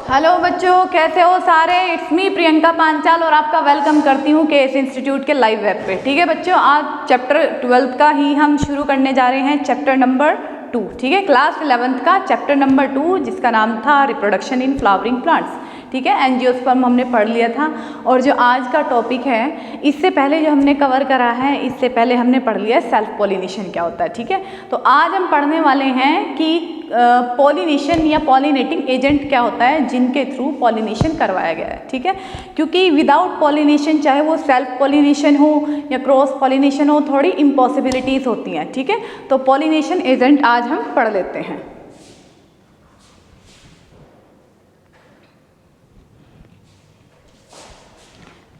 Hello बच्चों, कैसे हो सारे। इट्स मी प्रियंका पांचाल और आपका वेलकम करती हूँ केएस इंस्टीट्यूट के लाइव वेब पे। ठीक है बच्चों, आज चैप्टर 12 का ही हम शुरू करने जा रहे हैं, चैप्टर नंबर 2। ठीक है, क्लास 11th का चैप्टर नंबर 2, जिसका नाम था रिप्रोडक्शन इन फ्लावरिंग प्लांट्स। ठीक है, एंजियोस्पर्म हमने पढ़ लिया था। और जो आज का टॉपिक है, इससे पहले जो हमने कवर करा है, इससे पहले हमने पढ़ लिया सेल्फ पॉलिनेशन क्या होता है। ठीक है, तो आज हम पढ़ने वाले हैं कि पॉलिनेशन या पॉलिनेटिंग एजेंट क्या होता है जिनके थ्रू पॉलिनेशन करवाया गया है। ठीक है, क्योंकि विदाउट पॉलिनेशन, चाहे वो सेल्फ पॉलिनेशन हो या क्रॉस पॉलिनेशन हो, थोड़ी इम्पॉसिबिलिटीज़ होती हैं। ठीक है, तो पॉलिनेशन एजेंट आज हम पढ़ लेते हैं।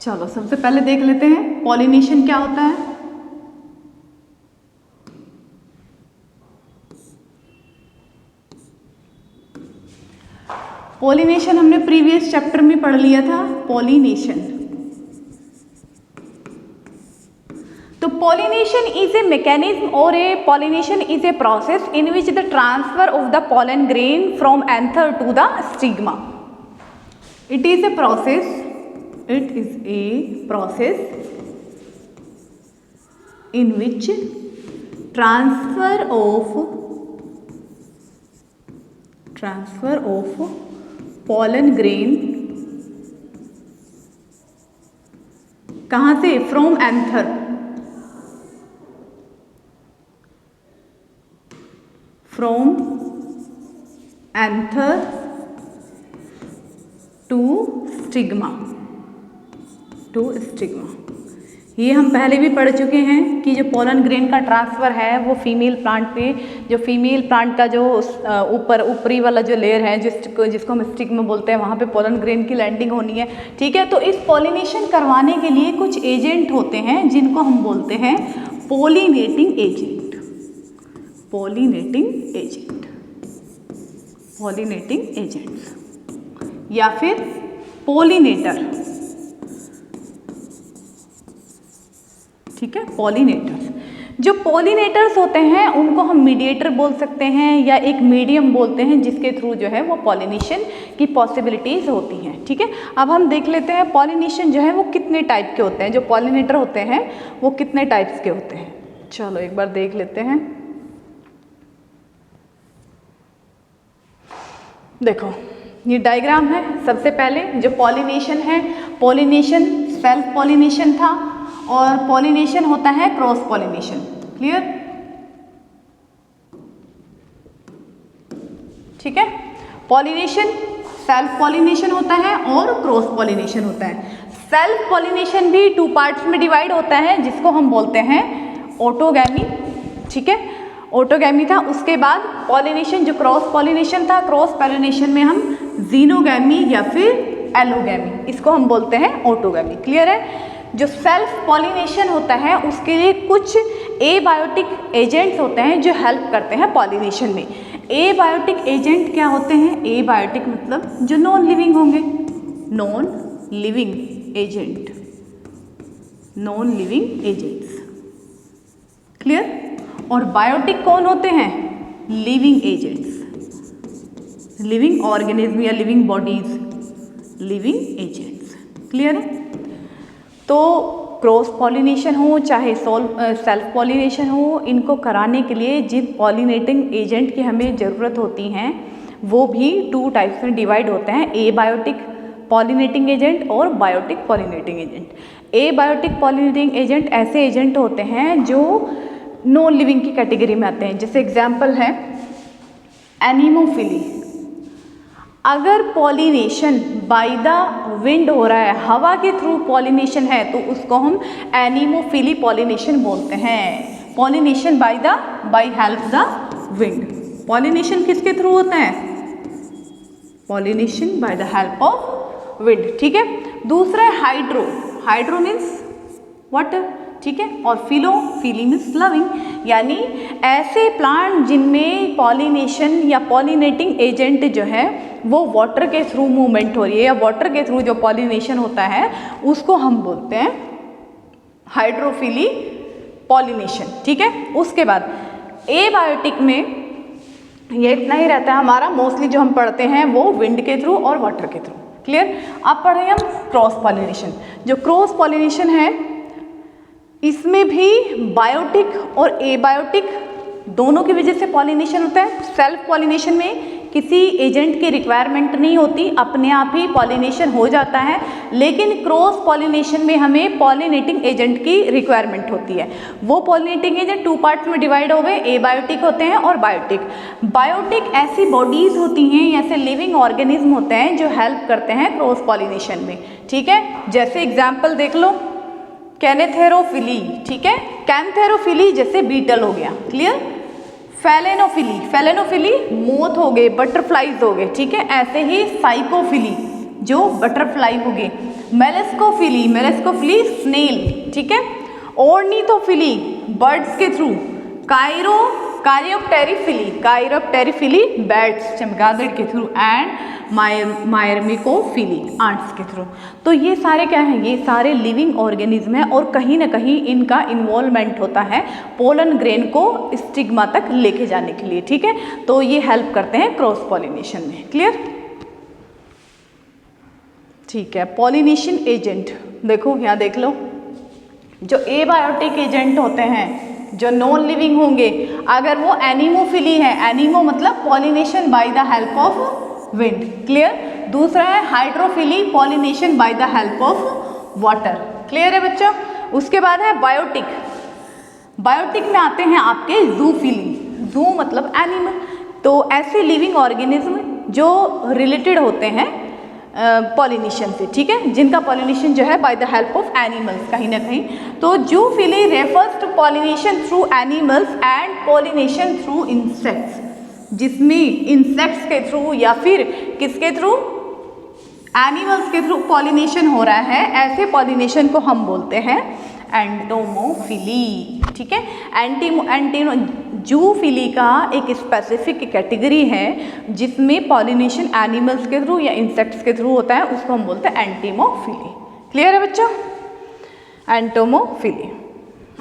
चलो सबसे पहले देख लेते हैं पॉलिनेशन क्या होता है। पॉलिनेशन हमने प्रीवियस चैप्टर में पढ़ लिया था, पॉलिनेशन। तो पॉलिनेशन इज ए मैकेनिज्म और a pollination is a process in which the transfer of the pollen grain from anther to the stigma. It is a process in which transfer of pollen grain कहाँ से, from anther, to stigma. ये हम पहले भी पढ़ चुके हैं कि जो पोलन ग्रेन का ट्रांसफ़र है वो फीमेल प्लांट पे, जो फीमेल प्लांट का जो ऊपरी वाला जो लेयर है जिसको हम स्टिग्मा बोलते हैं, वहाँ पे पोलन ग्रेन की लैंडिंग होनी है। ठीक है, तो इस पॉलिनेशन करवाने के लिए कुछ एजेंट होते हैं जिनको हम बोलते हैं पॉलिनेटिंग एजेंट्स या फिर पॉलिनेटर। ठीक है, पॉलिनेटर्स। जो पॉलिनेटर्स होते हैं उनको हम मीडिएटर बोल सकते हैं या एक मीडियम बोलते हैं जिसके थ्रू जो है वो पॉलिनेशन की पॉसिबिलिटीज़ होती हैं। ठीक है, अब हम देख लेते हैं पॉलिनेशन जो है वो कितने टाइप के होते हैं, जो पॉलिनेटर होते हैं वो कितने टाइप्स के होते हैं। चलो एक बार देख लेते हैं। देखो ये डायग्राम है। सबसे पहले जो पॉलिनेशन है, पॉलिनेशन सेल्फ पॉलिनेशन था और पॉलिनेशन होता है क्रॉस पॉलिनेशन। क्लियर? ठीक है, पॉलिनेशन सेल्फ पॉलिनेशन होता है और क्रॉस पॉलिनेशन होता है। सेल्फ पॉलिनेशन भी 2 पार्ट्स में डिवाइड होता है, जिसको हम बोलते हैं ऑटोगैमी। ठीक है, ऑटोगैमी था। उसके बाद पॉलिनेशन जो क्रॉस पॉलिनेशन था, क्रॉस पॉलिनेशन में हम जीनोगैमी या फिर एलोगैमी, इसको हम बोलते हैं ऑटोगैमी। क्लियर है? जो सेल्फ पॉलिनेशन होता है उसके लिए कुछ एबायोटिक एजेंट्स होते हैं जो हेल्प करते हैं पॉलिनेशन में। एबायोटिक एजेंट क्या होते हैं? एबायोटिक मतलब जो नॉन लिविंग होंगे, नॉन लिविंग एजेंट्स। क्लियर? और बायोटिक कौन होते हैं? लिविंग एजेंट्स, लिविंग ऑर्गेनिज्म या living bodies, living agents. Clear है? तो क्रॉस पॉलिनेशन हो चाहे सेल्फ पॉलिनेशन हो, इनको कराने के लिए जिन पॉलिनेटिंग एजेंट की हमें ज़रूरत होती हैं वो भी 2 टाइप्स में डिवाइड होते हैं, एबायोटिक पॉलिनेटिंग एजेंट और biotic pollinating agent. Abiotic pollinating agent ऐसे एजेंट होते हैं जो नॉन लिविंग की कैटेगरी में आते हैं। जैसे एग्जाम्पल है एनीमोफिली। अगर पॉलिनेशन बाय द विंड हो रहा है, हवा के थ्रू पॉलिनेशन है, तो उसको हम एनीमोफिली पॉलिनेशन बोलते हैं। Pollination bye help the wind. Pollination किसके थ्रू होता है? Pollination by the help of wind. ठीक है, दूसरा है हाइड्रो मीन्स वाटर। ठीक है, और फिली मीन्स लविंग, यानी ऐसे प्लांट जिनमें पॉलिनेशन या पॉलिनेटिंग एजेंट जो है वो वाटर के थ्रू मूवमेंट हो रही है या वाटर के थ्रू जो पॉलिनेशन होता है उसको हम बोलते हैं हाइड्रोफिली पॉलिनेशन। ठीक है, उसके बाद एबायोटिक में ये इतना ही रहता है हमारा। मोस्टली जो हम पढ़ते हैं वो विंड के थ्रू और वाटर के थ्रू। क्लियर। अब पढ़ रहे हैं हम क्रॉस पॉलिनेशन। जो क्रॉस पॉलिनेशन है इसमें भी बायोटिक और एबायोटिक दोनों की वजह से पॉलिनेशन होता है। सेल्फ पॉलिनेशन में किसी एजेंट की रिक्वायरमेंट नहीं होती, अपने आप ही पॉलिनेशन हो जाता है, लेकिन क्रॉस पॉलिनेशन में हमें पॉलिनेटिंग एजेंट की रिक्वायरमेंट होती है। वो पॉलिनेटिंग एजेंट 2 पार्ट्स में डिवाइड हो गए, एबायोटिक होते हैं और बायोटिक। बायोटिक ऐसी बॉडीज होती हैं, ऐसे लिविंग ऑर्गेनिज्म होते हैं जो हेल्प करते हैं क्रॉस पॉलिनेशन में। ठीक है, जैसे एग्जाम्पल देख लो, कैनेथेरोफिली। ठीक है, कैंथेरोफिली जैसे बीटल हो गया। क्लियर। फेलेनोफिली, फेलेनोफिली मोथ हो गए, बटरफ्लाइज हो गए। ठीक है, ऐसे ही साइकोफिली जो बटरफ्लाई हो गए, मेलेस्कोफिली, मेलेस्कोफिली स्नेल। ठीक है, ऑर्निथोफिली बर्ड्स के थ्रू, कायरोप्टेरिफिली, कायरोप्टेरिफिली बैट्स चमगादड़ के थ्रू, एंड मायरमिकोफिली आंट्स के थ्रू। तो ये सारे क्या हैं, ये सारे लिविंग ऑर्गेनिज्म हैं और कहीं ना कहीं इनका इन्वॉल्वमेंट होता है पोलन ग्रेन को स्टिग्मा तक लेके जाने के लिए। ठीक है, तो ये हेल्प करते हैं क्रॉस पॉलिनेशन में। क्लियर। ठीक है, पॉलिनेशन एजेंट देखो, यहाँ देख लो, जो एबायोटिक एजेंट होते हैं, जो नॉन लिविंग होंगे, अगर वो एनिमोफिली है, एनिमो मतलब pollination by the help of wind. Clear. दूसरा है hydrophily, pollination by the help of water. Clear है बच्चों। उसके बाद है बायोटिक। बायोटिक में आते हैं आपके जूफिली, जू मतलब एनिमल। तो ऐसे लिविंग ऑर्गेनिज्म जो रिलेटेड होते हैं पॉलिनेशन से। ठीक है, जिनका पॉलिनेशन जो है by the help of animals कहीं ना कहीं। तो zoophily refers to pollination through animals and pollination through insects, जिसमें इंसेक्ट्स के थ्रू या फिर किसके थ्रू, एनिमल्स के थ्रू पॉलिनेशन हो रहा है, ऐसे पॉलिनेशन को हम बोलते हैं एंटोमोफिली। ठीक है, जूफिली का एक स्पेसिफिक कैटेगरी है जिसमें पॉलिनेशन एनिमल्स के थ्रू या इंसेक्ट्स के थ्रू होता है, उसको हम बोलते हैं एंटीमोफिली। क्लियर है बच्चों, एंटोमोफिली।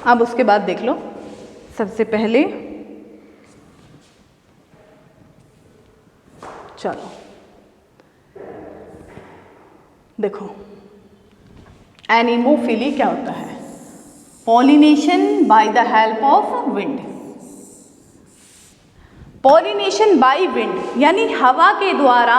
अब उसके बाद देख लो, सबसे पहले चलो देखो एनिमोफिली क्या होता है, pollination by the help of wind. Pollination by wind यानी हवा के द्वारा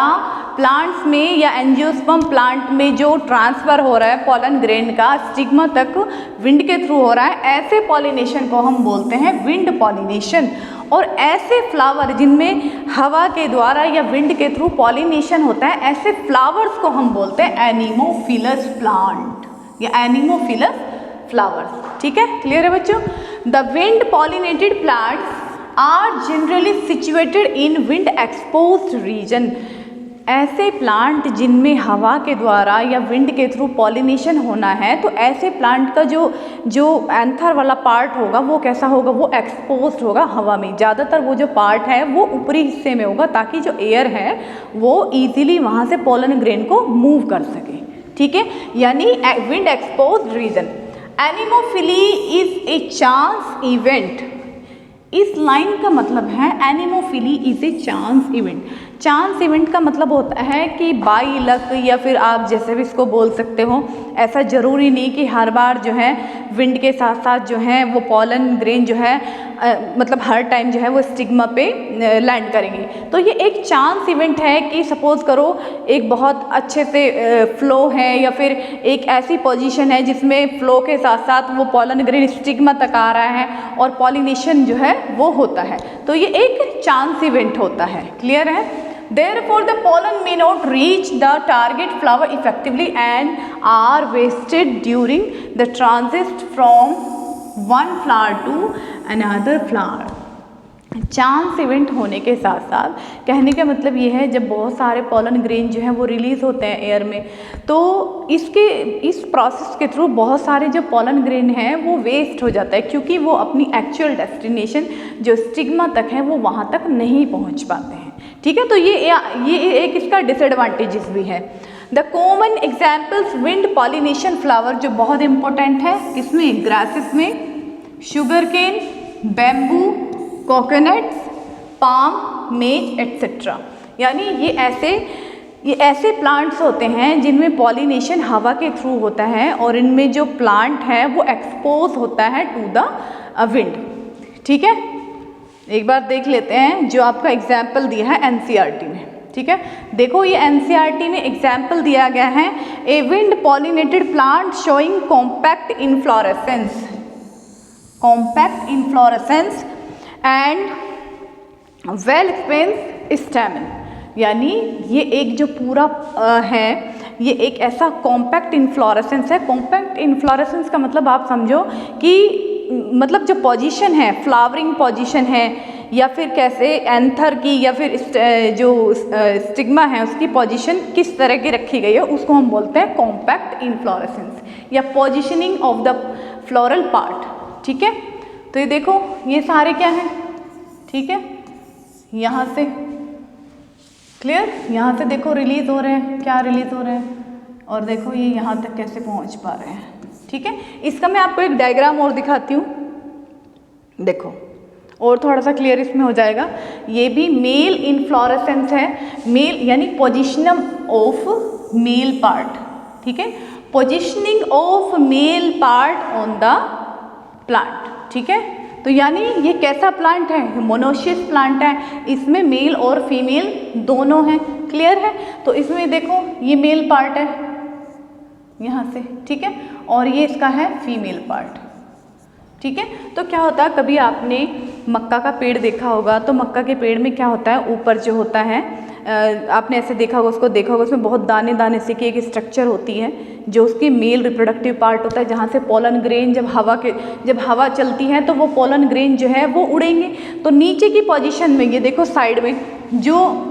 प्लांट्स में या एंजियोस्पर्म प्लांट में जो ट्रांसफ़र हो रहा है पॉलन ग्रेन का स्टिग्मा तक विंड के थ्रू हो रहा है, ऐसे पॉलिनेशन को हम बोलते हैं विंड पॉलिनेशन। और ऐसे फ्लावर जिनमें हवा के द्वारा या विंड के थ्रू पॉलिनेशन होता है, ऐसे फ्लावर्स को हम बोलते हैं एनिमोफिलस प्लांट या एनिमोफिलस फ्लावर्स। ठीक है, क्लियर है बच्चों। The wind pollinated plants are generally situated in wind exposed region. ऐसे प्लांट जिनमें हवा के द्वारा या विंड के थ्रू पॉलिनेशन होना है, तो ऐसे प्लांट का जो एंथर वाला पार्ट होगा वो कैसा होगा, वो एक्सपोज्ड होगा हवा में। ज़्यादातर वो जो पार्ट है वो ऊपरी हिस्से में होगा ताकि जो एयर है वो ईजिली वहाँ से पोलन ग्रेन को मूव कर सके। ठीक है, यानी wind exposed region. Anemophily is a chance event. इस लाइन का मतलब है anemophily is a chance event. Chance event का मतलब होता है कि बाई लक, या फिर आप जैसे भी इसको बोल सकते हो, ऐसा ज़रूरी नहीं कि हर बार जो है विंड के साथ साथ जो है वो पॉलन ग्रेन जो है मतलब हर टाइम जो है वो स्टिग्मा पे लैंड करेंगे। तो ये एक चांस इवेंट है कि सपोज़ करो एक बहुत अच्छे से फ्लो है या फिर एक ऐसी पोजीशन है जिसमें फ्लो के साथ साथ वो पॉलन ग्रेन स्टिग्मा तक आ रहा है और पॉलिनेशन जो है वो होता है, तो ये एक चांस इवेंट होता है। क्लियर है। Therefore, the pollen may not reach the target flower effectively and are wasted during the transit from one flower to another flower. Chance event होने के साथ साथ कहने का मतलब ये है, जब बहुत सारे पॉलन ग्रेन जो है वो रिलीज़ होते हैं एयर में, तो इस प्रोसेस के थ्रू बहुत सारे जो पॉलन ग्रेन हैं वो वेस्ट हो जाता है, क्योंकि वो अपनी एक्चुअल डेस्टिनेशन जो स्टिग्मा तक है वो वहाँ तक नहीं पहुँच पाते हैं। ठीक है, तो ये एक इसका डिसएडवांटेजेस भी है। The common examples wind pollination flower जो बहुत इंपॉर्टेंट है, किसमें, ग्रासेस में, sugar cane, bamboo, coconuts, palm, maize etcetera. यानी ये ऐसे प्लांट्स होते हैं जिनमें पॉलिनेशन हवा के थ्रू होता है और इनमें जो प्लांट है वो एक्सपोज होता है टू द विंड। ठीक है, एक बार देख लेते हैं जो आपका एग्जाम्पल दिया है एनसीईआरटी में। ठीक है, देखो ये एनसीईआरटी में एग्जाम्पल दिया गया है, a wind pollinated plant showing compact inflorescence and well expense stamen. यानी ये एक जो पूरा है ये एक ऐसा कॉम्पैक्ट इन्फ्लोरेसेंस है। कॉम्पैक्ट इन्फ्लोरेसेंस का मतलब आप समझो कि मतलब जो पोजीशन है, फ्लावरिंग पोजीशन है या फिर कैसे एंथर की या फिर जो स्टिग्मा है उसकी पोजीशन किस तरह की रखी गई है उसको हम बोलते हैं कॉम्पैक्ट इन्फ्लोरेसेंस या positioning of the floral part. ठीक है, तो ये देखो ये सारे क्या हैं, ठीक है, यहाँ से क्लियर, यहाँ से देखो रिलीज हो रहे हैं, क्या रिलीज हो रहे हैं, और देखो ये यहाँ तक कैसे पहुँच पा रहे हैं। ठीक है, इसका मैं आपको एक डायग्राम और दिखाती हूँ, देखो और थोड़ा सा क्लियर इसमें हो जाएगा। ये भी मेल इन्फ्लोरेसेंस है, मेल यानी पोजिशनिंग ऑफ मेल पार्ट। ठीक है, positioning of male part on the plant. ठीक है, तो यानी ये कैसा प्लांट है, मोनोशियस प्लांट है, इसमें मेल और फीमेल दोनों हैं। क्लियर है, तो इसमें देखो ये मेल पार्ट है यहाँ से, ठीक है, और ये इसका है फीमेल पार्ट। ठीक है, तो क्या होता है, कभी आपने मक्का का पेड़ देखा होगा, तो मक्का के पेड़ में क्या होता है, ऊपर जो होता है आपने ऐसे देखा होगा, उसको देखा होगा, उसमें बहुत दाने दाने से की एक स्ट्रक्चर होती है जो उसकी मेल रिप्रोडक्टिव पार्ट होता है, जहाँ से पोलन ग्रेन जब हवा चलती है तो वो पोलन ग्रेन जो है वो उड़ेंगे। तो नीचे की पोजीशन में ये देखो साइड में जो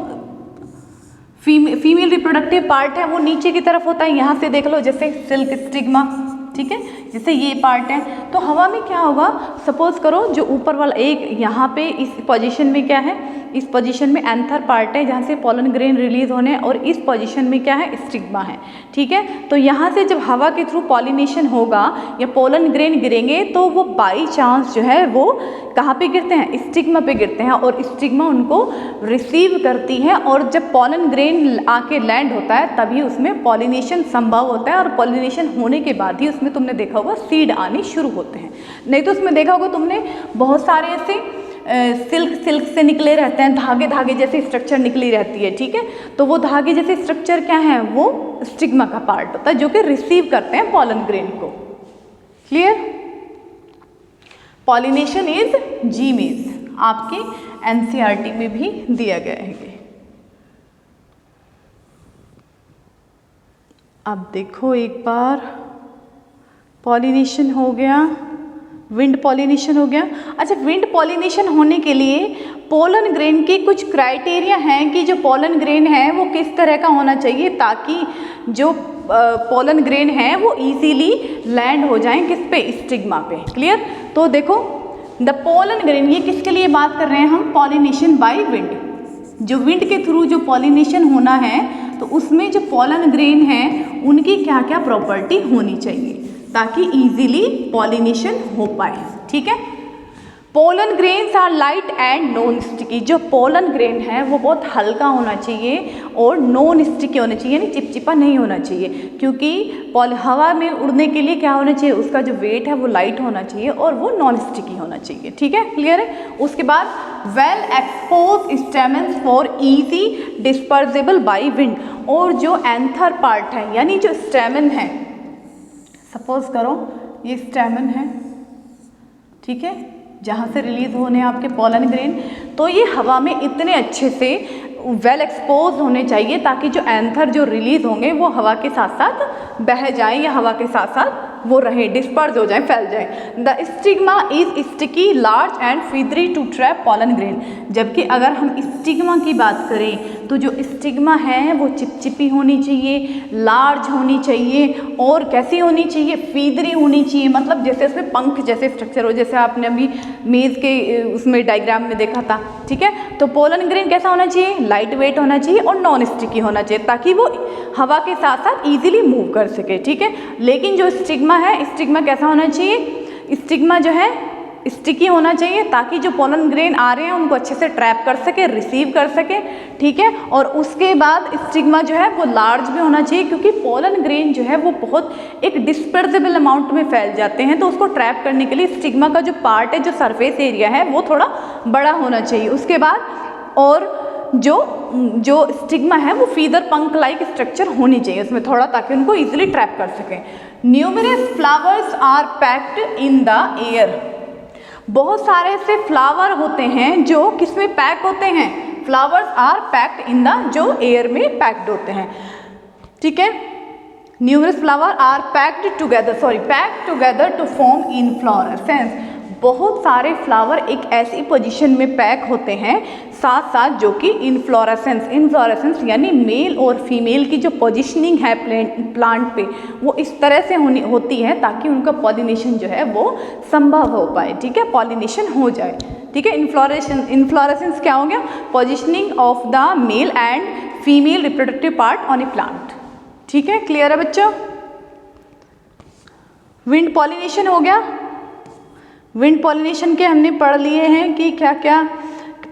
फीमेल रिप्रोडक्टिव पार्ट है वो नीचे की तरफ होता है, यहाँ से देख लो जैसे सिल्क स्टिग्मा। ठीक है, जैसे ये पार्ट है, तो हवा में क्या होगा, सपोज करो जो ऊपर वाला एक यहाँ पे इस पोजीशन में क्या है, इस पोजीशन में एंथर पार्ट है जहाँ से पोलन ग्रेन रिलीज होने, और इस पोजीशन में क्या है, स्टिग्मा है। ठीक है, तो यहाँ से जब हवा के थ्रू पॉलिनेशन होगा या पोलन ग्रेन गिरेंगे तो वो बाई चांस जो है वो कहाँ पे गिरते हैं, स्टिग्मा पे गिरते हैं, और स्टिग्मा उनको रिसीव करती है, और जब पोलन ग्रेन आके लैंड होता है तभी उसमें पॉलिनेशन संभव होता है, और पॉलिनेशन होने के बाद ही उसमें तुमने देखा होगा सीड आने शुरू होते हैं। नहीं तो उसमें देखा होगा तुमने बहुत सारे ऐसे सिल्क से निकले रहते हैं, धागे जैसे स्ट्रक्चर निकली रहती है। ठीक है, तो वो धागे जैसे स्ट्रक्चर क्या है, वो स्टिग्मा का पार्ट होता है जो कि रिसीव करते हैं पोलन ग्रेन को। क्लियर, पॉलिनेशन इज जीमेज, आपके एनसीईआरटी में भी दिया गया है। अब देखो एक बार, पॉलिनेशन हो गया, विंड पॉलिनेशन हो गया। अच्छा, विंड पॉलिनेशन होने के लिए पोलन ग्रेन की कुछ क्राइटेरिया हैं कि जो पोलन ग्रेन है वो किस तरह का होना चाहिए ताकि जो पोलन ग्रेन है वो इजीली लैंड हो जाएं किस पे, स्टिग्मा पे। क्लियर, तो देखो द पोलन ग्रेन, ये किसके लिए बात कर रहे हैं हम, पॉलिनेशन बाय विंड। जो विंड के थ्रू जो पॉलिनेशन होना है तो उसमें जो पोलन ग्रेन है उनकी क्या क्या प्रॉपर्टी होनी चाहिए ताकि इजीली पॉलिनेशन हो पाए। ठीक है, pollen grains are light and non sticky. जो पोलन ग्रेन है वो बहुत हल्का होना चाहिए और नॉन स्टिकी होना चाहिए, यानी चिपचिपा नहीं होना चाहिए, क्योंकि हवा में उड़ने के लिए क्या होना चाहिए, उसका जो वेट है वो लाइट होना चाहिए और वो नॉन स्टिकी होना चाहिए। ठीक है, क्लियर है। उसके बाद well exposed stamens for easy dispersible by wind, और जो एंथर पार्ट है यानी जो स्टेमन है, सपोज करो ये स्टेमन है, ठीक है, जहाँ से रिलीज होने आपके पोलन ग्रेन, तो ये हवा में इतने अच्छे से वेल एक्सपोज होने चाहिए ताकि जो एंथर जो रिलीज होंगे वो हवा के साथ साथ बह जाए या हवा के साथ साथ वो रहे, डिस्पर्ज हो जाए, फैल जाए। The stigma is sticky, large and feathery to trap pollen grain. जबकि अगर हम स्टिग्मा की बात करें तो जो स्टिग्मा है वो चिपचिपी होनी चाहिए, लार्ज होनी चाहिए, और कैसी होनी चाहिए, फीदरी होनी चाहिए, मतलब जैसे उसमें पंख जैसे स्ट्रक्चर हो, जैसे आपने अभी मेज के उसमें डायग्राम में देखा था। ठीक है, तो पोलन ग्रेन कैसा होना चाहिए, लाइट वेट होना चाहिए और नॉन स्टिकी होना चाहिए ताकि वो हवा के साथ साथ इजीली मूव कर सके। ठीक है, लेकिन जो स्टिग्मा है, स्टिग्मा कैसा होना चाहिए, स्टिग्मा जो है स्टिकी होना चाहिए ताकि जो पोलन ग्रेन आ रहे हैं उनको अच्छे से ट्रैप कर सके, रिसीव कर सके, ठीक है। और उसके बाद स्टिग्मा जो है वो लार्ज भी होना चाहिए, क्योंकि पोलन ग्रेन जो है वो बहुत एक डिस्पर्सिबल अमाउंट में फैल जाते हैं, तो उसको ट्रैप करने के लिए स्टिग्मा का जो पार्ट है, जो सरफेस एरिया है, वो थोड़ा बड़ा होना चाहिए। उसके बाद और जो स्टिग्मा है वो फीदर पंख लाइक स्ट्रक्चर होनी चाहिए उसमें थोड़ा, ताकि उनको इजीली ट्रैप कर सकें। Numerous flowers are packed in the air. बहुत सारे ऐसे फ्लावर होते हैं जो किसमें पैक होते हैं, flowers are packed in the, जो एयर में पैक्ड होते हैं, ठीक है। Numerous flower are packed together to form inflorescence. बहुत सारे फ्लावर एक ऐसी पोजीशन में पैक होते हैं साथ साथ जो कि इनफ्लोरेसेंस यानी मेल और फीमेल की जो पोजीशनिंग है प्लांट पे वो इस तरह से होती है ताकि उनका पॉलिनेशन जो है वो संभव हो पाए, ठीक है, पॉलिनेशन हो जाए, ठीक है। इनफ्लोरेसेंस क्या हो गया, positioning of the male and female reproductive part on A plant, ठीक है। क्लियर है बच्चों। विंड पॉलिनेशन हो गया। विंड पॉलिनेशन के हमने पढ़ लिए हैं कि क्या क्या,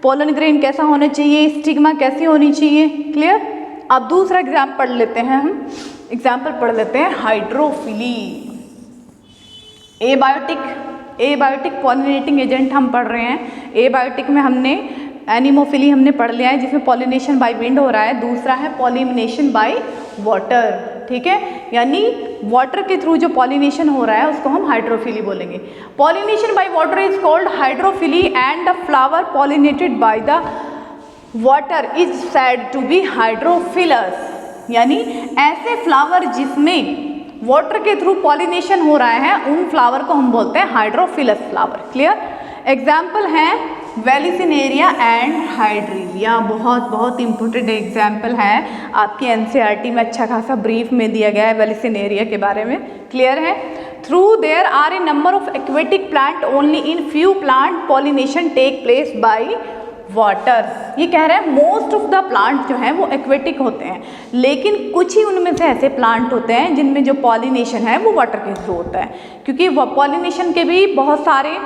पोलन ग्रेन कैसा होना चाहिए, स्टिग्मा कैसी होनी चाहिए, क्लियर। अब दूसरा एग्जाम्पल पढ़ लेते हैं, हम एग्जाम्पल पढ़ लेते हैं हाइड्रोफिली। एबायोटिक पॉलिनेटिंग एजेंट हम पढ़ रहे हैं। एबायोटिक में हमने एनिमोफिली हमने पढ़ लिया है जिसमें पॉलिनेशन बाय विंड हो रहा है, दूसरा है पॉलिनेशन बाय वाटर, ठीक है, यानी वाटर के थ्रू जो पॉलिनेशन हो रहा है उसको हम हाइड्रोफिली बोलेंगे। Pollination by water is called hydrophily and the flower pollinated by the water is said to be hydrophilous. यानी ऐसे फ्लावर जिसमें वाटर के थ्रू पॉलिनेशन हो रहा है उन फ्लावर को हम बोलते हैं हाइड्रोफिलस फ्लावर, क्लियर। एग्जाम्पल हैं वेलिसिनेरिया एंड हाइड्रीलिया, बहुत इंपॉर्टेंट एग्जाम्पल है, आपके एनसीईआरटी में अच्छा खासा ब्रीफ में दिया गया है वेलिसिनेरिया के बारे में, क्लियर है। Through there are a number of aquatic plant only in few plant pollination take place by water. ये कह रहे हैं मोस्ट ऑफ द प्लांट जो हैं वो एक्वेटिक होते हैं, लेकिन कुछ ही उनमें से ऐसे प्लांट होते हैं जिनमें जो पॉलिनेशन है वो वाटर के थ्रू होता है, क्योंकि वो पॉलिनेशन के भी बहुत सारे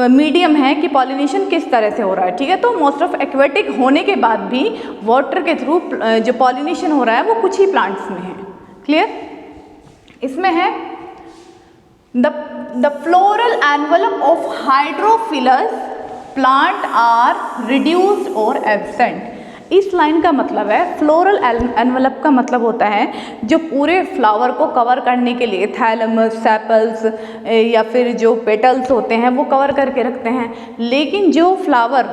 मीडियम है कि पॉलिनेशन किस तरह से हो रहा है, ठीक है। तो मोस्ट ऑफ एक्वेटिक होने के बाद भी वाटर के थ्रू जो पॉलिनेशन हो रहा है वो कुछ ही प्लांट्स में है, क्लियर। इसमें है the floral envelope of hydrophilous plant are reduced और एब्सेंट। इस लाइन का मतलब है, फ्लोरल एनवलप का मतलब होता है जो पूरे फ्लावर को कवर करने के लिए थैलमस, सेपल्स या फिर जो पेटल्स होते हैं वो कवर करके रखते हैं, लेकिन जो फ्लावर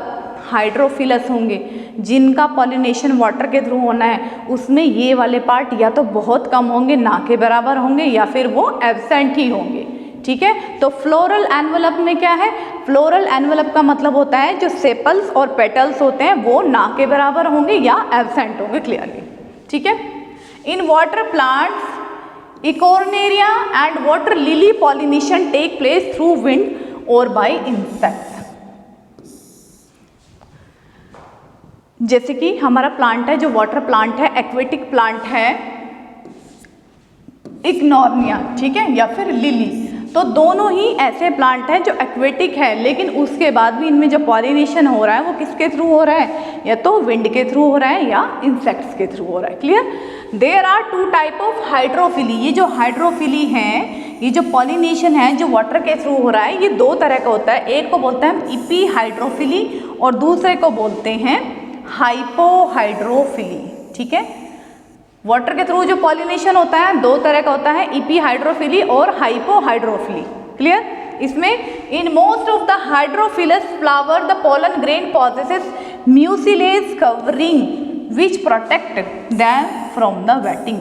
हाइड्रोफिलस होंगे जिनका पॉलिनेशन वाटर के थ्रू होना है उसमें ये वाले पार्ट या तो बहुत कम होंगे, ना के बराबर होंगे, या फिर वो एब्सेंट ही होंगे, ठीक है। तो फ्लोरल एनवलप में क्या है, फ्लोरल एनवलप का मतलब होता है जो सेपल्स और पेटल्स होते हैं वो ना के बराबर होंगे या एब्सेंट होंगे, क्लियरली, ठीक है। In water plants Eichhornia and water lily pollination take place through wind और बाय इंसेक्ट्स। जैसे कि हमारा प्लांट है जो वाटर प्लांट है, एक्वेटिक प्लांट है, इग्नोर्निया, ठीक है, या फिर लिली, तो दोनों ही ऐसे प्लांट हैं जो एक्वेटिक है, लेकिन उसके बाद भी इनमें जो पॉलिनेशन हो रहा है वो किसके थ्रू हो रहा है, या तो विंड के थ्रू हो रहा है या इंसेक्ट्स के थ्रू हो रहा है, clear. There are two type of hydrophily. ये जो हाइड्रोफिली है, ये जो पॉलिनेशन है जो वाटर के थ्रू हो रहा है, ये दो तरह का होता है। एक को बोलते हैं हम इपी हाइड्रोफिली और दूसरे को बोलते हैं हाइपोहाइड्रोफिली, ठीक है। वाटर के थ्रू जो पॉलिनेशन होता है दो तरह का होता है, इपी हाइड्रोफिली और हाइपोहाइड्रोफिली, क्लियर। इसमें in most of the hydrophilous flower the pollen grain possesses mucilage covering which protect them from the waiting.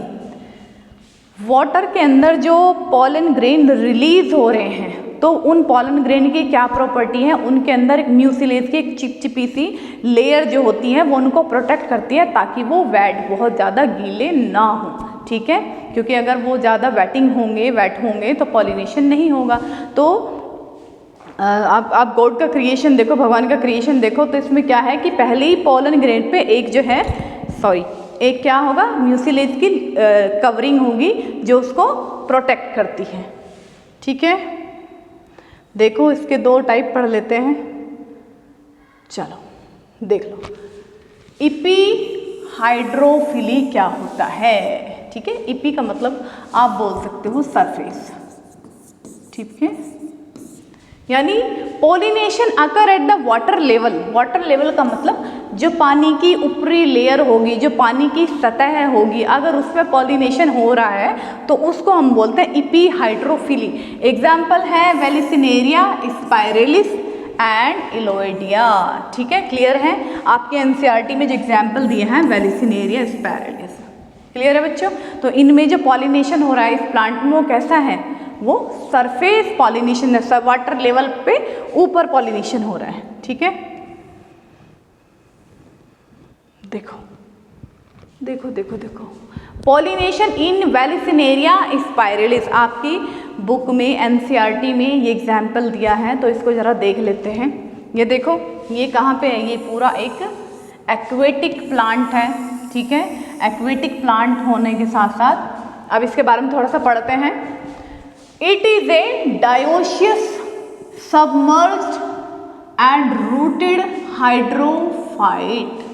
Water के अंदर जो पोलन ग्रेन रिलीज हो रहे हैं तो उन पोलन ग्रेन की क्या प्रॉपर्टी है, उनके अंदर एक म्यूसिलेज की एक चिपचिपी सी लेयर जो होती है वो उनको प्रोटेक्ट करती है ताकि वो वेट बहुत ज़्यादा गीले ना हो, ठीक है, क्योंकि अगर वो ज़्यादा वेट होंगे तो पॉलिनेशन नहीं होगा। तो आप गॉड का क्रिएशन देखो, भगवान का क्रिएशन देखो, तो इसमें क्या है कि पहले ही पोलन ग्रेन पे एक जो है एक क्या होगा, म्यूसिलेज की कवरिंग होगी जो उसको प्रोटेक्ट करती है, ठीक है। देखो इसके दो टाइप पढ़ लेते हैं, चलो देख लो। इपी हाइड्रोफिली क्या होता है, ठीक है। इपी का मतलब आप बोल सकते हो सरफेस, ठीक है। यानी pollination occur at the water level. Water level का मतलब जो पानी की ऊपरी लेयर होगी, जो पानी की सतह होगी, अगर उस पर पॉलिनेशन हो रहा है तो उसको हम बोलते हैं इपी हाइड्रोफिली। एग्जाम्पल है वेलिसिनेरिया, स्पाइरेलिस एंड इलोइडिया, ठीक है। क्लियर है, आपके एनसीईआरटी में जो एग्जाम्पल दिए हैं वेलिसिनेरिया, स्पाइरेलिस, क्लियर है बच्चों। तो इनमें जो पॉलिनेशन हो रहा है इस प्लांट में वो कैसा है, वो सरफेस पॉलिनेशन है, वाटर लेवल पे ऊपर पॉलिनेशन हो रहा है, ठीक है। देखो देखो देखो देखो, पॉलिनेशन इन वेलिसिनेरिया स्पाइरेलिस, आपकी बुक में एनसीईआरटी में ये एग्जाम्पल दिया है, तो इसको ज़रा देख लेते हैं। ये देखो ये कहाँ पे है, ये पूरा एक एक्वेटिक प्लांट है, ठीक है। एक्वेटिक प्लांट होने के साथ साथ अब इसके बारे में थोड़ा सा पढ़ते हैं। It is a dioecious submerged and rooted hydrophyte.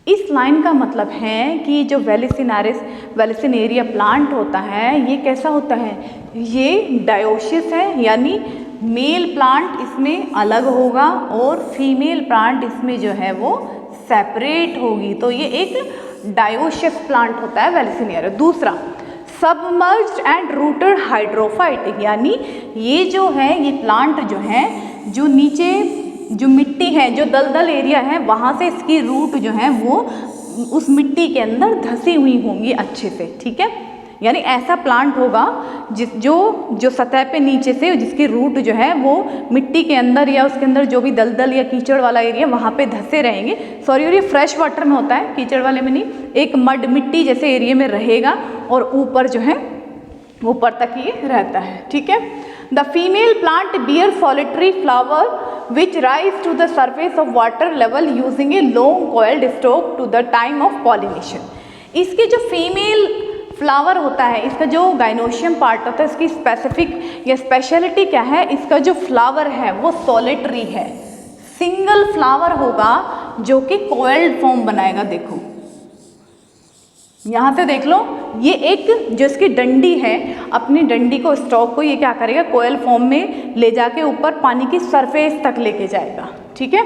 इस लाइन का मतलब है कि जो वेलिसिनेरिया प्लांट होता है ये कैसा होता है, ये डायोशियस है, यानी मेल प्लांट इसमें अलग होगा और फीमेल प्लांट इसमें जो है वो सेपरेट होगी, तो ये एक डायोशियस प्लांट होता है वेलिसिनेरिया। दूसरा सबमर्ज्ड एंड रूटेड हाइड्रोफाइट, यानी ये जो है ये प्लांट जो है जो नीचे जो मिट्टी है, जो दलदल एरिया है, वहाँ से इसकी रूट जो है वो उस मिट्टी के अंदर धसी हुई होंगी अच्छे से, ठीक है। यानी ऐसा प्लांट होगा जो सतह पे नीचे से जिसकी रूट जो है वो मिट्टी के अंदर या उसके अंदर जो भी दलदल या कीचड़ वाला एरिया वहाँ पे धसे रहेंगे। सॉरी, और ये फ्रेश वाटर में होता है, कीचड़ वाले में नहीं, एक मड मिट्टी जैसे एरिया में रहेगा और ऊपर जो है ऊपर तक ये रहता है, ठीक है। The female plant bear solitary flower which rise to the surface of water level using a long coiled stalk to the time of pollination। इसके जो फीमेल फ्लावर होता है, इसका जो गाइनोशियम पार्ट होता है, इसकी स्पेसिफिक या स्पेशलिटी क्या है, इसका जो फ्लावर है वो सॉलिटरी है, सिंगल फ्लावर होगा जो कि कॉइल्ड फॉर्म बनाएगा। देखो यहाँ से देख लो, ये एक जो इसकी डंडी है, अपनी डंडी को, स्टॉक को ये क्या करेगा, कोयल फॉर्म में ले जाके ऊपर पानी की सरफेस तक लेके जाएगा, ठीक है।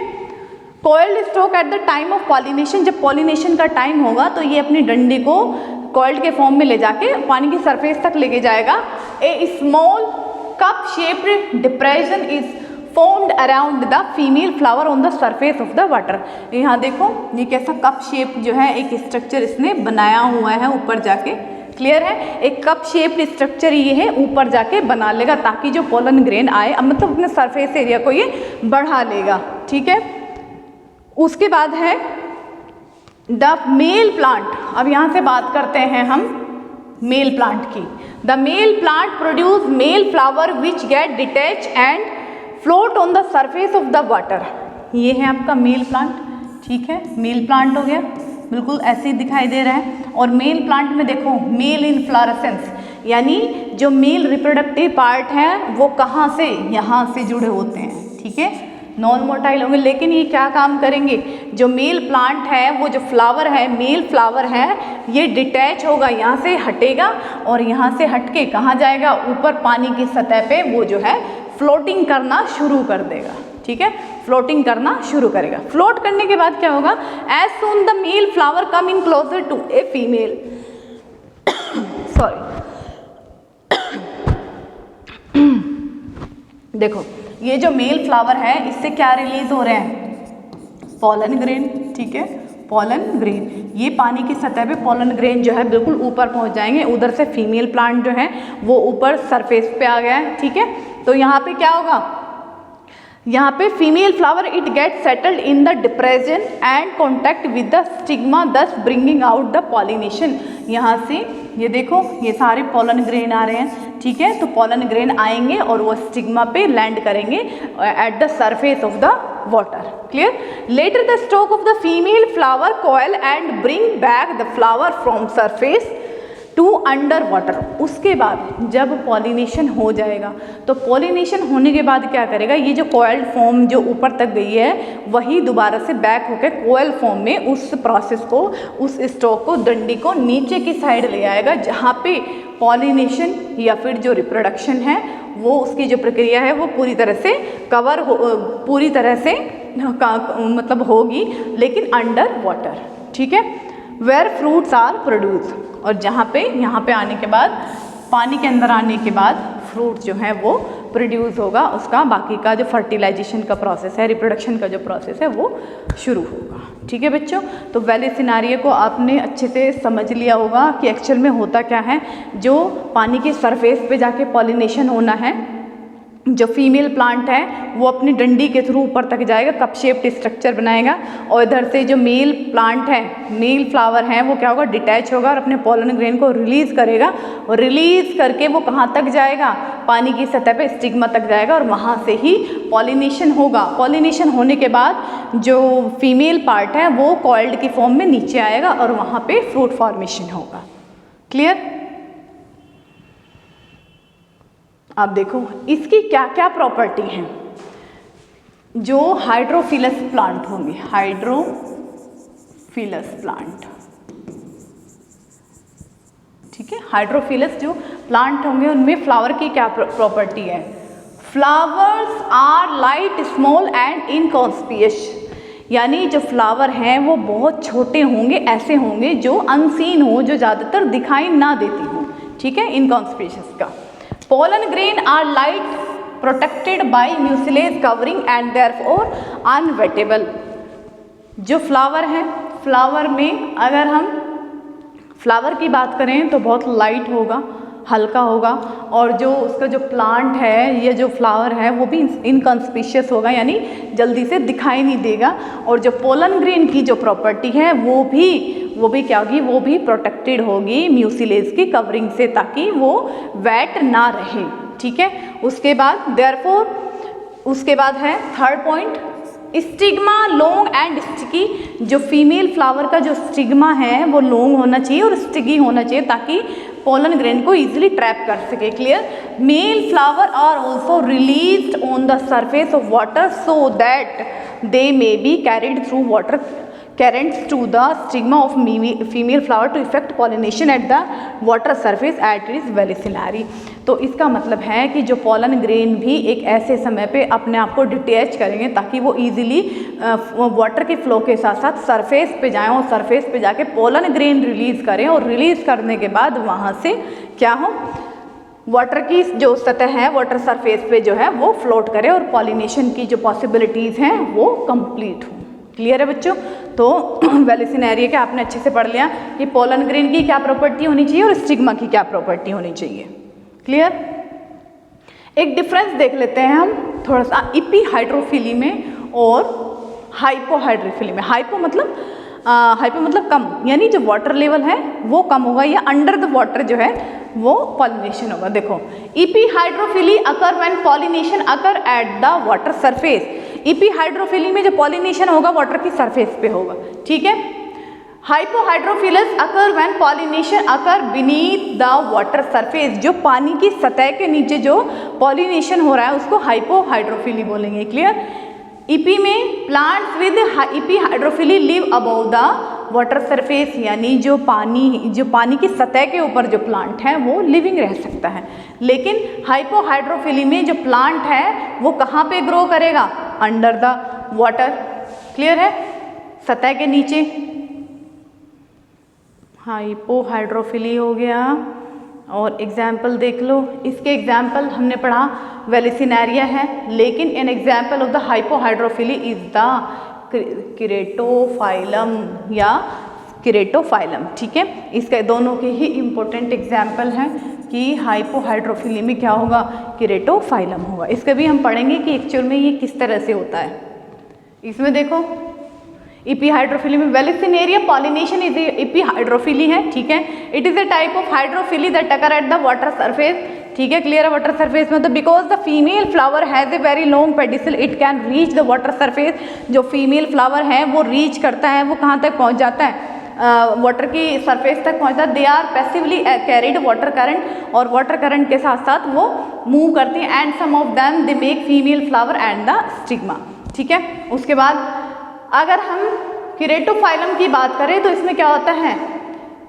Coiled stock at the time of pollination, जब पॉलिनेशन का टाइम होगा तो ये अपनी डंडी को कोइल्ड के फॉर्म में ले जाके पानी की सरफेस तक लेके जाएगा। A small cup shaped depression is formed around the female flower on the surface of the water। यहाँ देखो ये कैसा कप शेप जो है एक स्ट्रक्चर इसने बनाया हुआ है ऊपर जाके, क्लियर है। एक कप शेप स्ट्रक्चर ये है, ऊपर जाके बना लेगा ताकि जो पोलन ग्रेन आए, मतलब अपने सरफेस एरिया को ये बढ़ा लेगा, ठीक है। उसके बाद है द मेल प्लांट। अब यहाँ से बात करते हैं हम मेल प्लांट की। The male plant produce male flower which get detach and float on the surface of the water. ये है आपका मेल प्लांट, ठीक है। मेल प्लांट हो गया, बिल्कुल ऐसे ही दिखाई दे रहा है। और मेल प्लांट में देखो मेल इनफ्लोरेसेंस, यानी जो मेल रिप्रोडक्टिव पार्ट है वो कहाँ से, यहाँ से जुड़े होते हैं, ठीक है। नॉन मोटाइल होंगे, लेकिन ये क्या काम करेंगे, जो मेल प्लांट है वो जो फ्लावर है, मेल फ्लावर है, ये डिटैच होगा, यहाँ से हटेगा और यहाँ से हटके कहाँ जाएगा, ऊपर पानी की सतह पे वो जो है फ्लोटिंग करना शुरू कर देगा, ठीक है। फ्लोटिंग करना शुरू करेगा। फ्लोट करने के बाद क्या होगा, as soon the male flower come in closer to a female, sorry देखो ये जो मेल फ्लावर है इससे क्या रिलीज हो रहे हैं, पोलन ग्रेन, ठीक है। पोलन ग्रेन, ये पानी की सतह पे पोलन ग्रेन जो है बिल्कुल ऊपर पहुंच जाएंगे। उधर से फीमेल प्लांट जो है वो ऊपर सरफेस पे आ गया है, ठीक है। तो यहाँ पे क्या होगा, यहाँ पे female flower it get settled in the depression and contact with the stigma दस ब्रिंगिंग आउट द पॉलिनेशन। यहाँ से ये देखो ये सारे पोलन ग्रेन आ रहे हैं, ठीक है। तो पोलन ग्रेन आएंगे और वो स्टिग्मा पे लैंड करेंगे at the surface of the water, clear. Later the stalk of the female flower coil and bring back the flower from surface to under water. उसके बाद जब पॉलिनेशन हो जाएगा तो पॉलिनेशन होने के बाद क्या करेगा, ये जो कॉइल्ड फॉर्म जो ऊपर तक गई है वही दोबारा से बैक होकर कॉइल फॉर्म में उस प्रोसेस को, उस स्टॉक को, डंडी को नीचे की साइड ले आएगा, जहाँ पे पॉलिनेशन या फिर जो रिप्रोडक्शन है वो उसकी जो प्रक्रिया है वो पूरी तरह से कवर हो, पूरी तरह से मतलब होगी, लेकिन अंडर वाटर। ठीक है, वेयर फ्रूट्स आर प्रोड्यूस, और जहाँ पे यहाँ पे आने के बाद, पानी के अंदर आने के बाद फ्रूट जो है वो प्रोड्यूस होगा, उसका बाकी का जो फर्टिलाइजेशन का प्रोसेस है, रिप्रोडक्शन का जो प्रोसेस है वो शुरू होगा। ठीक है बच्चों, तो वैली सिनारियो को आपने अच्छे से समझ लिया होगा कि एक्चुअल में होता क्या है। जो पानी के सरफेस पे जाके पॉलिनेशन होना है, जो फीमेल प्लांट है वो अपनी डंडी के थ्रू ऊपर तक जाएगा, कप शेप्ड स्ट्रक्चर बनाएगा, और इधर से जो मेल प्लांट है, मेल फ्लावर है, वो क्या होगा, डिटैच होगा और अपने पॉलन ग्रेन को रिलीज करेगा, और रिलीज करके वो कहाँ तक जाएगा, पानी की सतह पे स्टिग्मा तक जाएगा, और वहाँ से ही पॉलिनेशन होगा। पॉलिनेशन होने के बाद जो फीमेल पार्ट है वो कॉइल्ड की फॉर्म में नीचे आएगा और वहाँ पे फ्रूट फॉर्मेशन होगा। क्लियर? अब देखो इसकी क्या क्या प्रॉपर्टी हैं। जो हाइड्रोफिलस प्लांट होंगे, हाइड्रोफिलस प्लांट, ठीक है, हाइड्रोफिलस जो प्लांट होंगे उनमें फ्लावर की क्या प्रॉपर्टी है। Flowers are light, small and inconspicuous, यानी जो फ्लावर हैं वो बहुत छोटे होंगे, ऐसे होंगे जो अनसीन हो, जो ज़्यादातर दिखाई ना देती हो। ठीक है, इनकॉन्स्पिशियस का। Pollen grain are light, protected by mucilage covering and therefore unwettable। जो फ्लावर है, फ्लावर में अगर हम फ्लावर की बात करें तो बहुत लाइट होगा, हल्का होगा, और जो उसका जो प्लांट है, ये जो फ्लावर है वो भी इनकॉन्स्पिशियस होगा, यानी जल्दी से दिखाई नहीं देगा। और जो पोलन ग्रेन की जो प्रॉपर्टी है वो भी क्या होगी, वो भी प्रोटेक्टेड होगी म्यूसिलेज की कवरिंग से, ताकि वो वेट ना रहे। ठीक है, उसके बाद देयरफॉर, उसके बाद है third point, stigma long and sticky. जो फीमेल फ्लावर का जो स्टिग्मा है वो लॉन्ग होना चाहिए और स्टिकी होना चाहिए, ताकि पोलन ग्रेन को इजीली ट्रैप कर सके। Clear? Male flower are also released on the surface of water so that they may be carried through water currents to the stigma of female flower to effect pollination at the water surface at its velicinary। तो इसका मतलब है कि जो pollen grain भी एक ऐसे समय पे अपने आप को डिटैच करेंगे ताकि वो इजीली वाटर के फ्लो के साथ साथ सरफेस पे जाएं, और सरफेस पे जाके पोलन ग्रेन रिलीज करें, और रिलीज करने के बाद वहाँ से क्या हो, वाटर की जो सतह है, वाटर सरफेस पे जो है वो फ्लोट करे और पॉलिनेशन की जो पॉसिबिलिटीज़ हैं वो कंप्लीट हो। क्लियर है बच्चों? तो वेलिसिनेरिया का आपने अच्छे से पढ़ लिया कि पोलन ग्रेन की क्या प्रॉपर्टी होनी चाहिए और स्टिग्मा की क्या प्रॉपर्टी होनी चाहिए। क्लियर? एक डिफरेंस देख लेते हैं हम थोड़ा सा इपीहाइड्रोफिली में और हाइपोहाइड्रोफिली में। हाइपो मतलब कम, यानी जो वाटर लेवल है वो कम होगा, या अंडर द वाटर जो है वो पॉलिनेशन होगा। देखो, epihydrophily occur when pollination occur at the water surface. Epihydrophily में जो पॉलिनेशन होगा वाटर की सरफेस पे होगा। ठीक है। Hypohydrophilous occur when pollination occur beneath the water surface. जो पानी की सतह के नीचे जो पॉलिनेशन हो रहा है उसको हाइपोहाइड्रोफिली बोलेंगे। क्लियर? इपी में plants with epihydrophily live above the water surface, यानी जो पानी की सतह के ऊपर जो प्लांट है वो लिविंग रह सकता है। लेकिन हाइपोहाइड्रोफिली में जो प्लांट है वो कहाँ पे ग्रो करेगा? Under the water. क्लियर है? सतह के नीचे हाइपोहाइड्रोफिली हो गया। और एग्जाम्पल देख लो, इसके एग्जाम्पल हमने पढ़ा वेलिसिनेरिया है, लेकिन an example of the hypohydrophily is the Ceratophyllum या किरेटोफाइलम। ठीक है, इसके दोनों के ही इम्पोर्टेंट एग्जाम्पल हैं कि हाइपोहाइड्रोफिली में क्या होगा? किरेटोफाइलम होगा। इसका भी हम पढ़ेंगे कि एक्चुअल में ये किस तरह से होता है। इसमें देखो, इपीहाइड्रोफिली में वेलिसिनेरिया पॉलिनेशन इज इपीहाइड्रोफिली है। ठीक है, it is a type of hydrophily that occur at the water surface. ठीक है, क्लियर है? वाटर सरफेस में तो because the female flower has a very long pedicel it can reach the water surface. जो female flower है वो reach करता है, वो कहाँ तक पहुँच जाता है? वाटर की सरफेस तक पहुंचता है, they are passively carried water current, और वाटर करंट के साथ साथ वो मूव करती हैं। And some of them they make female flower and the stigma. ठीक है, उसके बाद अगर हम केरेटोफाइलम की बात करें तो इसमें क्या होता है,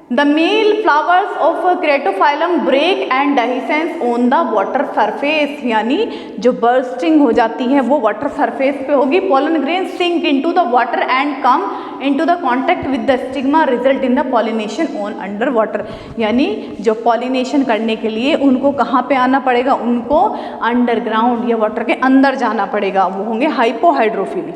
the male flowers of Ceratophyllum break and dehiscence on the water surface, यानी जो बर्स्टिंग हो जाती है वो वाटर सरफेस पे होगी। Pollen grain sink into the water and come into the contact with the stigma, result in the pollination on under water, यानी जो पॉलिनेशन करने के लिए उनको कहाँ पे आना पड़ेगा, उनको अंडरग्राउंड या वाटर के अंदर जाना पड़ेगा, वो होंगे हाइपोहाइड्रोफिली।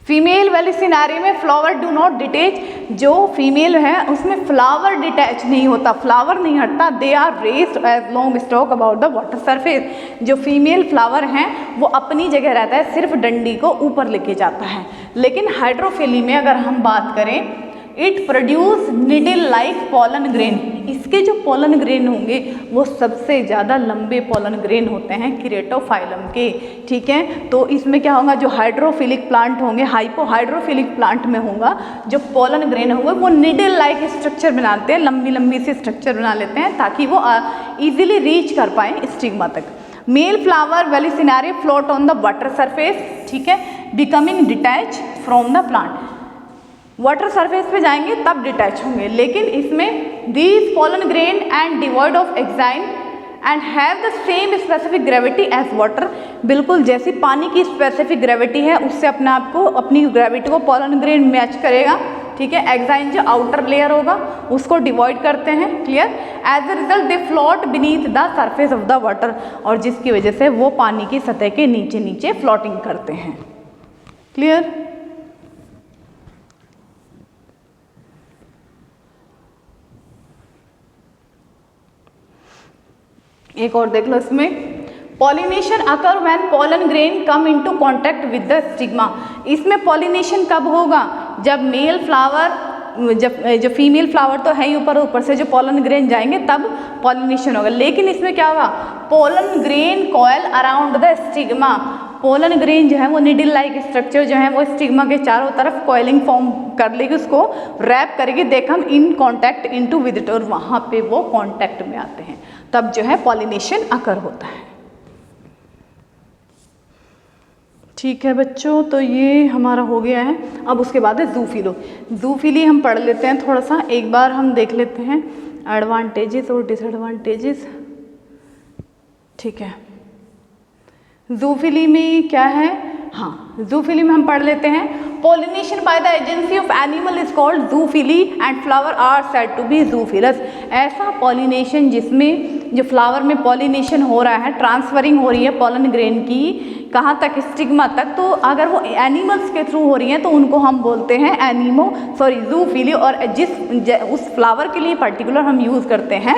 फीमेल वाली सिनारी में फ्लावर डू नॉट डिटैच, जो फीमेल है उसमें फ्लावर डिटैच नहीं होता, फ्लावर नहीं हटता, they are raised as long stalk about the water surface. जो फीमेल फ्लावर हैं वो अपनी जगह रहता है, सिर्फ डंडी को ऊपर लेके जाता है। लेकिन हाइड्रोफिली में अगर हम बात करें, it produce needle like pollen grain, इसके जो पोलन ग्रेन होंगे वो सबसे ज़्यादा लंबे पोलन ग्रेन होते हैं केरेटोफाइलम के। ठीक है, तो इसमें क्या होगा, जो हाइड्रोफिलिक प्लांट होंगे, हाइपोहाइड्रोफिलिक प्लांट में होगा जो पोलन ग्रेन होंगे वो निडल लाइक स्ट्रक्चर बनाते हैं, लंबी लंबी सी स्ट्रक्चर बना लेते हैं ताकि वो ईजिली रीच कर पाएँ स्टिग्मा तक। मेल फ्लावर वाली scenery float on the water surface, ठीक है, becoming detach from the plant, water surface पे जाएंगे तब डिटैच होंगे। लेकिन इसमें these pollen grain and devoid of exine and have the same specific gravity as water, बिल्कुल जैसी पानी की स्पेसिफिक ग्रेविटी है उससे अपने आप को, अपनी ग्रेविटी को पोलन ग्रेन मैच करेगा। ठीक है, एग्जाइन जो आउटर लेयर होगा उसको डिवॉइड करते हैं, clear. As a result they float beneath the surface of the water, और जिसकी वजह से वो पानी की सतह के नीचे नीचे फ्लोटिंग करते हैं, क्लियर। एक और देख लो इसमें, pollination occur when pollen grain come into contact with the stigma, इसमें पॉलिनेशन कब होगा, जब मेल फ्लावर, जब जो फीमेल फ्लावर तो है ही ऊपर से जो पोलन ग्रेन जाएंगे तब पॉलिनेशन होगा। लेकिन इसमें क्या होगा, pollen grain coil around the stigma, pollen grain जो है वो निडल लाइक स्ट्रक्चर जो है वो स्टिग्मा के चारों तरफ कॉइलिंग फॉर्म कर लेगी, उसको रैप करेगी, देख हम in contact into with it, और वहाँ पे वो कॉन्टैक्ट में आते हैं, तब जो है पॉलिनेशन अकर होता है। ठीक है बच्चों, तो ये हमारा हो गया है। अब उसके बाद है जूफिलो। जूफिली हम पढ़ लेते हैं थोड़ा सा, एक बार हम देख लेते हैं एडवांटेजेस और डिसएडवांटेजेस। ठीक है, जूफिली में क्या है, हाँ जूफिली में हम पढ़ लेते हैं, pollination by the agency of animal is called zoophily and flower are said to be zoophilous. ऐसा पॉलिनेशन जिसमें जो फ्लावर में पॉलिनेशन हो रहा है, ट्रांसफरिंग हो रही है पोलन ग्रेन की कहाँ तक, स्टिग्मा तक, तो अगर वो एनिमल्स के थ्रू हो रही हैं तो उनको हम बोलते हैं जूफिली, और उस फ्लावर के लिए पर्टिकुलर हम यूज़ करते हैं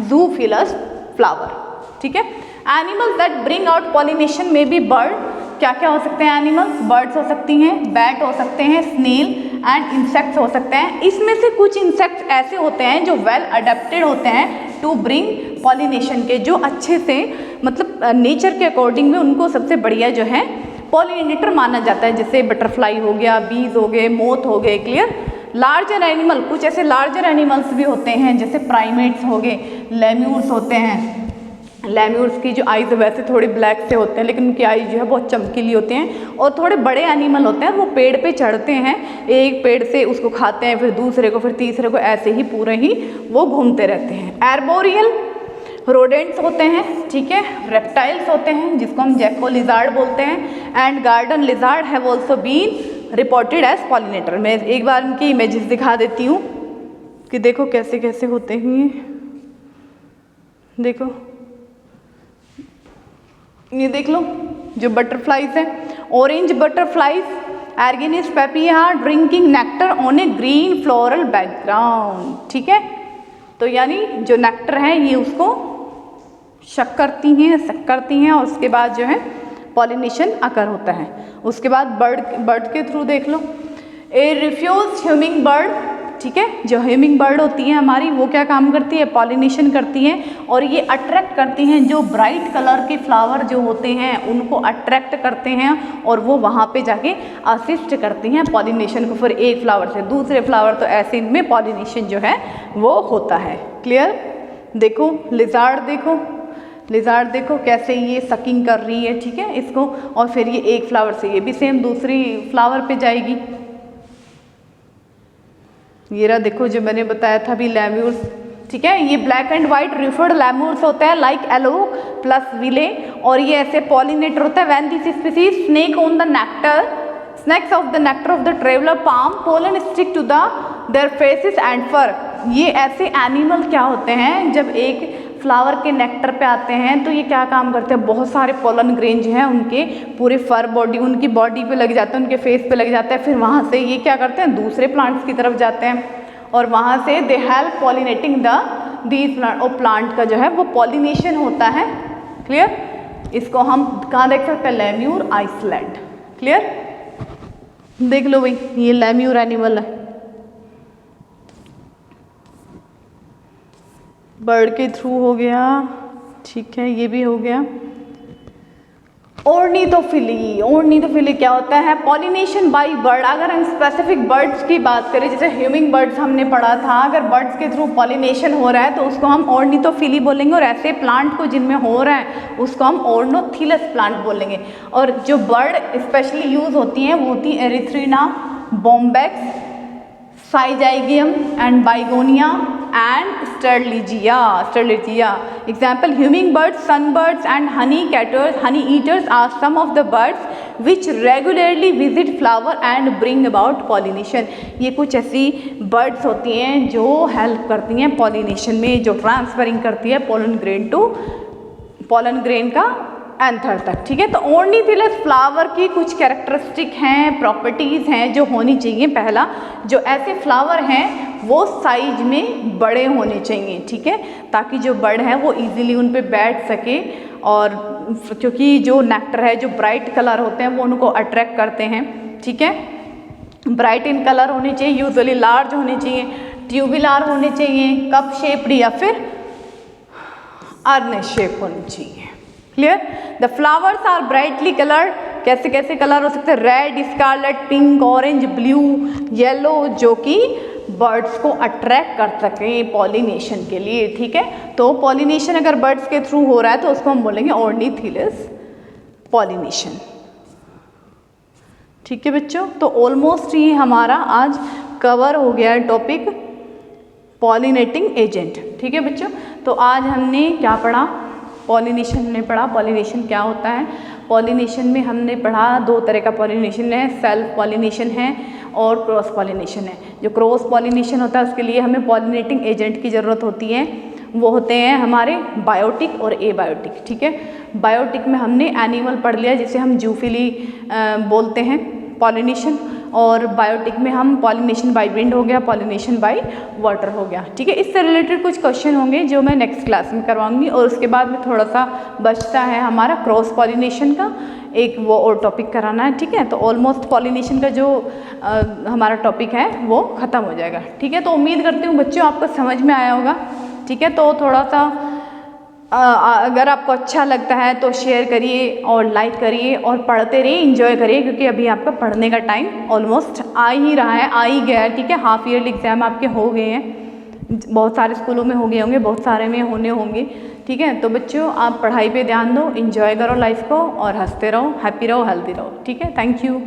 जूफिलस फ्लावर। ठीक है, animals that bring out pollination में बी बर्ड, क्या क्या हो सकते हैं एनिमल्स, बर्ड्स हो सकती हैं, बैट हो सकते हैं, स्नेल एंड इंसेक्ट्स हो सकते हैं। इसमें से कुछ इंसेक्ट्स ऐसे होते हैं जो वेल अडेप्टेड होते हैं टू ब्रिंग पॉलिनेशन के, जो अच्छे से मतलब नेचर के अकॉर्डिंग में उनको सबसे बढ़िया जो है पॉलिनेटर माना जाता है, जैसे बटरफ्लाई हो गया, बीज हो गए, मोथ हो गए, क्लियर। लार्जर एनिमल, कुछ ऐसे लार्जर एनिमल्स भी होते हैं जैसे प्राइमेट्स हो गए, लेम्यूर्स होते हैं। लेम्यूर्स की जो आइज़ वैसे थोड़ी ब्लैक से होते हैं लेकिन उनकी आइज़ जो है बहुत चमकीली होती हैं, और थोड़े बड़े एनिमल होते हैं वो पेड़ पे चढ़ते हैं, एक पेड़ से उसको खाते हैं, फिर दूसरे को, फिर तीसरे को, ऐसे ही पूरे ही वो घूमते रहते हैं। एर्बोरियल रोडेंट्स होते हैं, ठीक है, रेप्टाइल्स होते हैं जिसको हम जैको लिजार्ड बोलते हैं, and garden lizard have also been reported as pollinator. मैं एक बार इनकी इमेजेस दिखा देती हूँ कि देखो कैसे कैसे होते हैं, देखो ये देख लो जो बटरफ्लाइज हैं, orange butterflies Argynnis paphia drinking nectar on a green floral background. ठीक है, तो यानी जो नेक्टर है ये उसको शक करती हैं और उसके बाद जो है पॉलिनेशन अकर होता है। उसके बाद बर्ड के थ्रू देख लो, ए रिफ्यूज ह्यूमिंग बर्ड ठीक है, जो ह्यूमिंग बर्ड होती है हमारी वो क्या काम करती है, पॉलिनेशन करती हैं और ये अट्रैक्ट करती हैं जो ब्राइट कलर के फ्लावर जो होते हैं उनको अट्रैक्ट करते हैं और वो वहाँ पे जाके असिस्ट करती हैं पॉलिनेशन को, फिर एक फ्लावर से दूसरे फ्लावर, तो ऐसे इनमें पॉलिनेशन जो है वो होता है। क्लियर। देखो लिजार्ड, लिजार्ड देखो कैसे ये सकिंग कर रही है, ठीक है, इसको, और फिर ये एक फ्लावर से ये भी सेम दूसरी फ्लावर पे जाएगी। ये रहा देखो जो मैंने बताया था अभी लैम्यूर्स, ठीक है, ये ब्लैक एंड व्हाइट रिफर्ड लैम्यूर्स होते हैं लाइक एलो प्लस विले, और ये ऐसे पॉलिनेटर होता है when this species snack on the nectar, snacks of the nectar of the traveller palm, pollen stick to the their faces and fur. ये ऐसे animal क्या होते हैं जब एक फ्लावर के नेक्टर पे आते हैं तो ये क्या काम करते हैं, बहुत सारे पोलन ग्रेन जो हैं उनके पूरे फर बॉडी, उनकी बॉडी पे लग जाते हैं, उनके फेस पे लग जाता है, फिर वहाँ से ये क्या करते हैं दूसरे प्लांट्स की तरफ जाते हैं और वहाँ से they help pollinating these plant, और प्लांट का जो है वो पॉलिनेशन होता है। क्लियर। इसको हम कहाँ देख सकते हैं, लैम्यूर आइसलैंड। क्लियर। देख लो भाई ये लैम्यूर एनिमल है, बर्ड के थ्रू हो गया, ठीक है, ये भी हो गया। ऑर्निथोफिली, ऑर्निथोफिली क्या होता है, पॉलिनेशन बाय बर्ड। अगर हम स्पेसिफिक बर्ड्स की बात करें, जैसे ह्यूमिंग बर्ड्स हमने पढ़ा था, अगर बर्ड्स के थ्रू पॉलिनेशन हो रहा है तो उसको हम ऑर्निथोफिली बोलेंगे, और ऐसे प्लांट को जिनमें हो रहा है उसको हम ऑर्नोथिलस प्लांट बोलेंगे। और जो बर्ड स्पेशली यूज होती हैं वो होती है Erythrina, Bombax, Syzygium and Bignonia and Sterligia. Example, hummingbirds, sunbirds and honey eaters are some of the birds which regularly visit flower and bring about pollination. ये कुछ ऐसी birds होती हैं जो help करती हैं pollination में, जो transferring करती है pollen grain का एंथर तक। ठीक है, तो ऑर्निथिलस फ्लावर की कुछ कैरेक्टरिस्टिक हैं, प्रॉपर्टीज़ हैं जो होनी चाहिए। पहला, जो ऐसे फ्लावर हैं वो साइज में बड़े होने चाहिए, ठीक है, ताकि जो बर्ड है वो इजीली उन पे बैठ सके, और क्योंकि जो नेक्टर है, जो ब्राइट कलर होते हैं वो उनको अट्रैक्ट करते हैं। ठीक है, ब्राइट इन कलर होने चाहिए, यूजुअली लार्ज होने चाहिए, ट्यूबुलर होने चाहिए, कप शेप्ड या फिर अर्न शेप होनी चाहिए। Clear. The flowers are brightly coloured, कैसे कैसे कलर हो सकते हैं, red, scarlet, pink, orange, blue, yellow, जो कि बर्ड्स को अट्रैक्ट कर सकें पॉलिनेशन के लिए। ठीक है, तो पॉलिनेशन अगर बर्ड्स के थ्रू हो रहा है तो उसको हम बोलेंगे ऑर्निथिलस पॉलिनेशन। ठीक है बच्चों, तो ऑलमोस्ट ये हमारा आज कवर हो गया है टॉपिक पॉलिनेटिंग एजेंट। ठीक है बच्चों, तो आज हमने क्या पढ़ा, पॉलिनेशन ने पढ़ा। पॉलिनेशन क्या होता है, पॉलिनेशन में हमने पढ़ा दो तरह का पॉलिनेशन है, सेल्फ पॉलिनेशन है और क्रॉस पॉलिनेशन है। जो क्रॉस पॉलिनेशन होता है उसके लिए हमें पॉलिनेटिंग एजेंट की ज़रूरत होती है, वो होते हैं हमारे बायोटिक और एबायोटिक। ठीक है, बायोटिक में हमने एनिमल पढ़ लिया जिसे हम जूफिली बोलते हैं पॉलिनेशन, और बायोटिक में हम पॉलिनेशन बाय विंड हो गया, पॉलिनेशन बाय वाटर हो गया। ठीक है, इससे रिलेटेड कुछ क्वेश्चन होंगे जो मैं नेक्स्ट क्लास में करवाऊंगी, और उसके बाद में थोड़ा सा बचता है हमारा क्रॉस पॉलिनेशन का एक वो और टॉपिक कराना है। ठीक है, तो ऑलमोस्ट पॉलिनेशन का जो हमारा टॉपिक है वो ख़त्म हो जाएगा। ठीक है, तो उम्मीद करती हूँ बच्चों आपको समझ में आया होगा। ठीक है, तो थोड़ा सा अगर आपको अच्छा लगता है तो शेयर करिए और लाइक करिए और पढ़ते रहिए, एंजॉय करिए, क्योंकि अभी आपका पढ़ने का टाइम ऑलमोस्ट आ ही रहा है, आ ही गया है। ठीक है, हाफ ईयरली एग्जाम आपके हो गए हैं, बहुत सारे स्कूलों में हो गए होंगे, बहुत सारे में होने होंगे। ठीक है, तो बच्चों आप पढ़ाई पे ध्यान दो, एंजॉय करो लाइफ को, और हंसते रहो, हैप्पी रहो, हेल्दी रहो। ठीक है, थैंक यू।